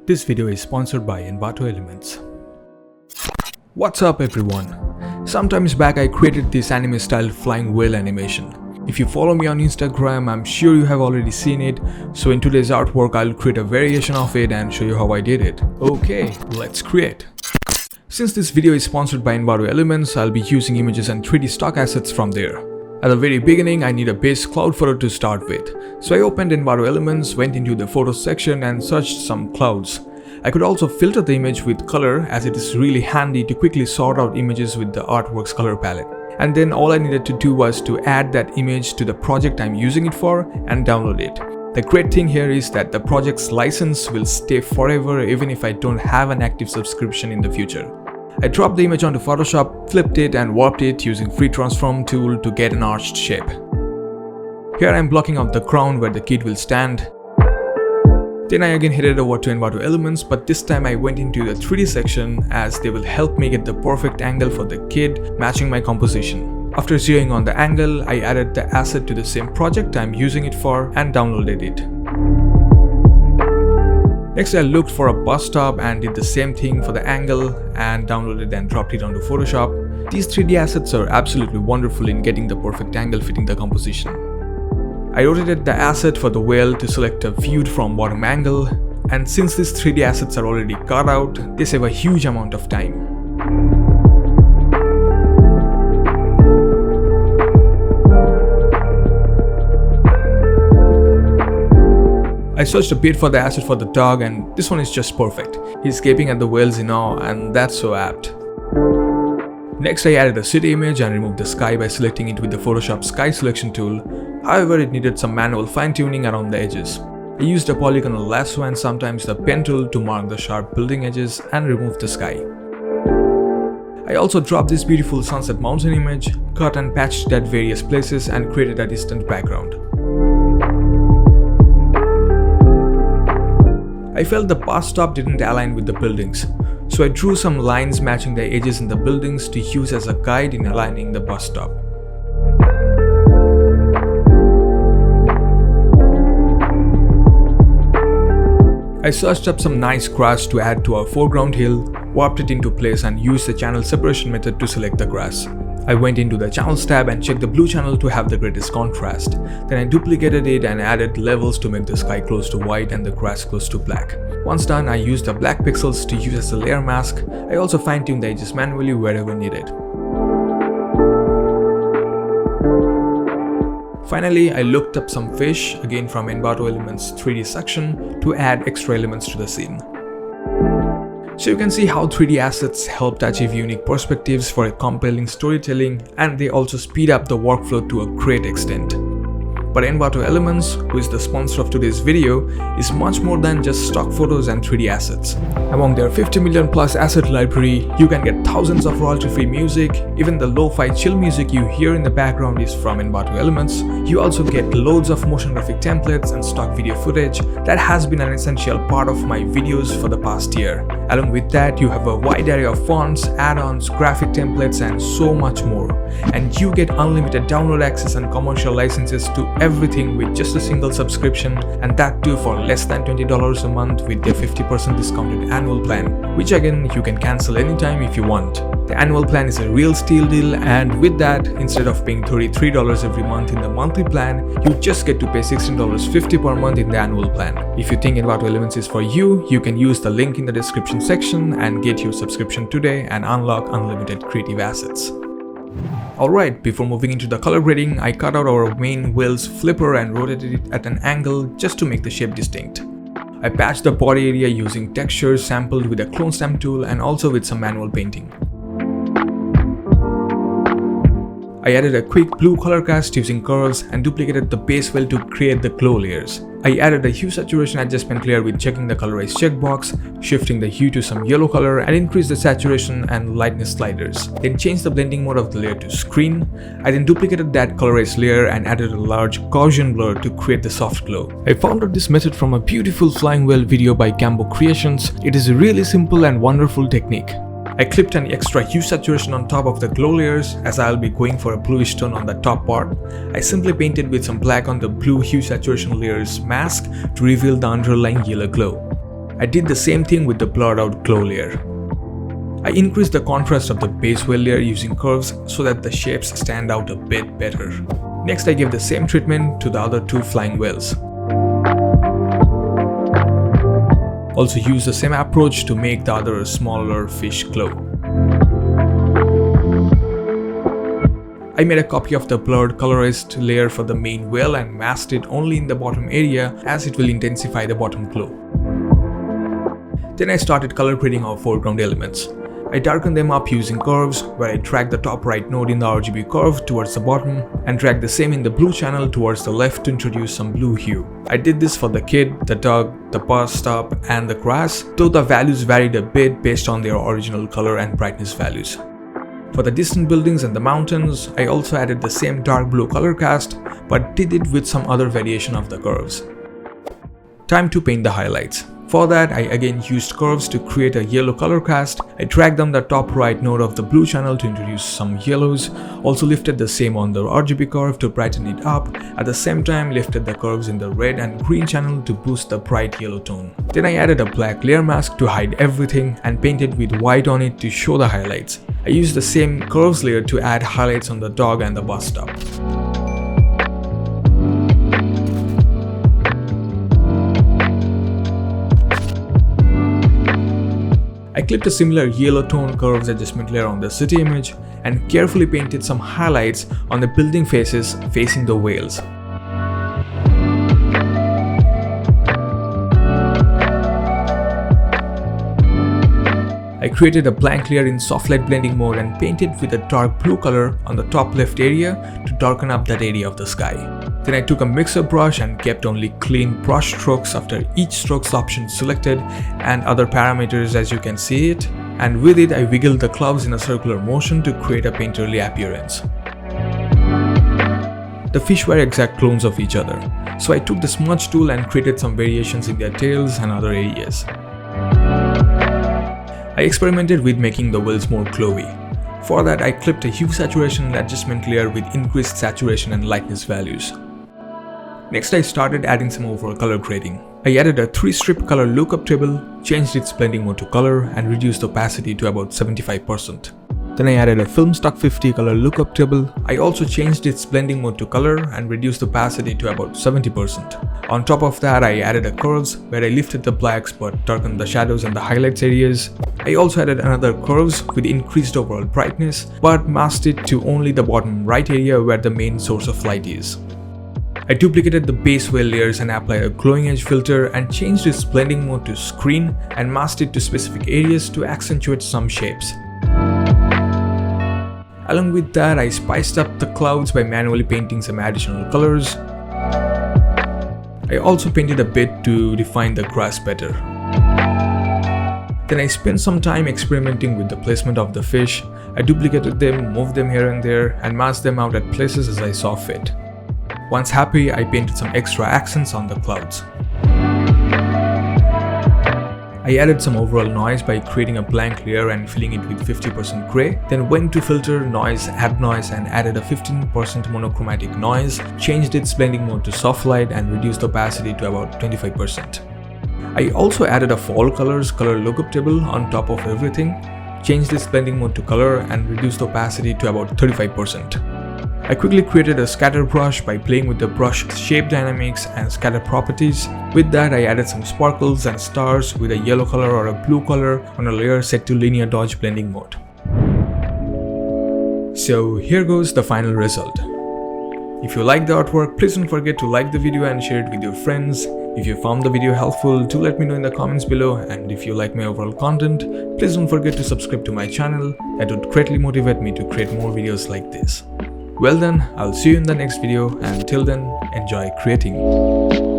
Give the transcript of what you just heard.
This video is sponsored by Envato Elements. What's up everyone? Sometimes back I created this anime style flying whale animation. If you follow me on Instagram, I'm sure you have already seen it. So in today's artwork, I'll create a variation of it and show you how I did it. Okay, let's create. Since this video is sponsored by Envato Elements, I'll be using images and 3D stock assets from there. At the very beginning, I need a base cloud photo to start with. So I opened Envato Elements, went into the photos section and searched some clouds. I could also filter the image with color, as it is really handy to quickly sort out images with the artwork's color palette. And then all I needed to do was to add that image to the project I'm using it for and download it. The great thing here is that the project's license will stay forever even if I don't have an active subscription in the future. I dropped the image onto Photoshop, flipped it and warped it using free transform tool to get an arched shape. Here I'm blocking out the crown where the kid will stand. Then I again headed over to Envato Elements, but this time I went into the 3D section as they will help me get the perfect angle for the kid matching my composition. After zeroing on the angle, I added the asset to the same project I'm using it for and downloaded it. Next I looked for a bus stop and did the same thing for the angle and downloaded and dropped it onto Photoshop. These 3D assets are absolutely wonderful in getting the perfect angle fitting the composition. I rotated the asset for the whale to select a viewed from bottom angle, and since these 3D assets are already cut out, they save a huge amount of time. I searched a bit for the asset for the dog and this one is just perfect. He's gaping at the whales in awe and that's so apt. Next I added a city image and removed the sky by selecting it with the Photoshop sky selection tool. However, it needed some manual fine-tuning around the edges. I used a polygonal lasso and sometimes the pen tool to mark the sharp building edges and remove the sky. I also dropped this beautiful sunset mountain image, cut and patched it at various places and created a distant background. I felt the bus stop didn't align with the buildings, so I drew some lines matching the edges in the buildings to use as a guide in aligning the bus stop. I searched up some nice grass to add to our foreground hill, warped it into place and used the channel separation method to select the grass. I went into the channels tab and checked the blue channel to have the greatest contrast. Then I duplicated it and added levels to make the sky close to white and the grass close to black. Once done, I used the black pixels to use as a layer mask. I also fine-tuned the edges manually wherever needed. Finally, I looked up some fish, again from Envato Elements 3D section, to add extra elements to the scene. So you can see how 3D assets helped achieve unique perspectives for a compelling storytelling, and they also speed up the workflow to a great extent. But Envato Elements, who is the sponsor of today's video, is much more than just stock photos and 3D assets. Among their 50 million plus asset library, you can get thousands of royalty-free music. Even the lo-fi chill music you hear in the background is from Envato Elements. You also get loads of motion graphic templates and stock video footage that has been an essential part of my videos for the past year. Along with that, you have a wide array of fonts, add-ons, graphic templates and so much more. And you get unlimited download access and commercial licenses to everything with just a single subscription, and that too for less than $20 a month with their 50% discounted annual plan, which again you can cancel anytime if you want. The annual plan is a real steal deal, and with that, instead of paying $33 every month in the monthly plan, you just get to pay $16.50 per month in the annual plan. If you think Envato Elements is for you, you can use the link in the description section and get your subscription today and unlock unlimited creative assets. Alright, before moving into the color grading, I cut out our main whale's flipper and rotated it at an angle just to make the shape distinct. I patched the body area using textures sampled with a clone stamp tool and also with some manual painting. I added a quick blue color cast using curves and duplicated the base whale to create the glow layers. I added a hue saturation adjustment layer with checking the colorize checkbox, shifting the hue to some yellow color and increase the saturation and lightness sliders. Then changed the blending mode of the layer to screen. I then duplicated that colorize layer and added a large Gaussian blur to create the soft glow. I found out this method from a beautiful flying whale video by Gambo Creations. It is a really simple and wonderful technique. I clipped an extra hue saturation on top of the glow layers as I'll be going for a bluish tone on the top part. I simply painted with some black on the blue hue saturation layer's mask to reveal the underlying yellow glow. I did the same thing with the blurred out glow layer. I increased the contrast of the base whale layer using curves so that the shapes stand out a bit better. Next, I gave the same treatment to the other two flying whales. Also use the same approach to make the other smaller fish glow. I made a copy of the blurred colorist layer for the main whale and masked it only in the bottom area as it will intensify the bottom glow. Then I started color grading our foreground elements. I darkened them up using curves where I dragged the top right node in the RGB curve towards the bottom and dragged the same in the blue channel towards the left to introduce some blue hue. I did this for the kid, the dog, the bus stop and the grass, though the values varied a bit based on their original color and brightness values. For the distant buildings and the mountains, I also added the same dark blue color cast but did it with some other variation of the curves. Time to paint the highlights. For that, I again used curves to create a yellow color cast. I dragged on the top right node of the blue channel to introduce some yellows, also lifted the same on the RGB curve to brighten it up, at the same time lifted the curves in the red and green channel to boost the bright yellow tone. Then I added a black layer mask to hide everything and painted with white on it to show the highlights. I used the same curves layer to add highlights on the dog and the bus stop. I clipped a similar yellow tone curves adjustment layer on the city image and carefully painted some highlights on the building faces facing the whales. I created a blank layer in soft light blending mode and painted with a dark blue color on the top left area to darken up that area of the sky. Then I took a mixer brush and kept only clean brush strokes after each strokes option selected and other parameters as you can see it, and with it I wiggled the clouds in a circular motion to create a painterly appearance. The fish were exact clones of each other, so I took the smudge tool and created some variations in their tails and other areas. I experimented with making the whales more glowy. For that, I clipped a hue saturation and adjustment layer with increased saturation and lightness values. Next, I started adding some overall color grading. I added a 3-strip color lookup table, changed its blending mode to color, and reduced opacity to about 75%. Then I added a film stock 50 color lookup table. I also changed its blending mode to color and reduced opacity to about 70%. On top of that, I added a curves where I lifted the blacks but darkened the shadows and the highlights areas. I also added another curves with increased overall brightness but masked it to only the bottom right area where the main source of light is. I duplicated the base whale layers and applied a glowing edge filter and changed its blending mode to screen and masked it to specific areas to accentuate some shapes. Along with that, I spiced up the clouds by manually painting some additional colors. I also painted a bit to define the grass better. Then I spent some time experimenting with the placement of the fish. I duplicated them, moved them here and there, and masked them out at places as I saw fit. Once happy, I painted some extra accents on the clouds. I added some overall noise by creating a blank layer and filling it with 50% gray, then went to filter, noise, add noise and added a 15% monochromatic noise, changed its blending mode to soft light and reduced opacity to about 25%. I also added a fall colors color lookup table on top of everything, changed its blending mode to color and reduced opacity to about 35%. I quickly created a scatter brush by playing with the brush shape dynamics and scatter properties. With that, I added some sparkles and stars with a yellow color or a blue color on a layer set to linear dodge blending mode. So here goes the final result. If you like the artwork, please don't forget to like the video and share it with your friends. If you found the video helpful, do let me know in the comments below, and if you like my overall content, please don't forget to subscribe to my channel. That would greatly motivate me to create more videos like this. Well then, I'll see you in the next video, and till then, enjoy creating.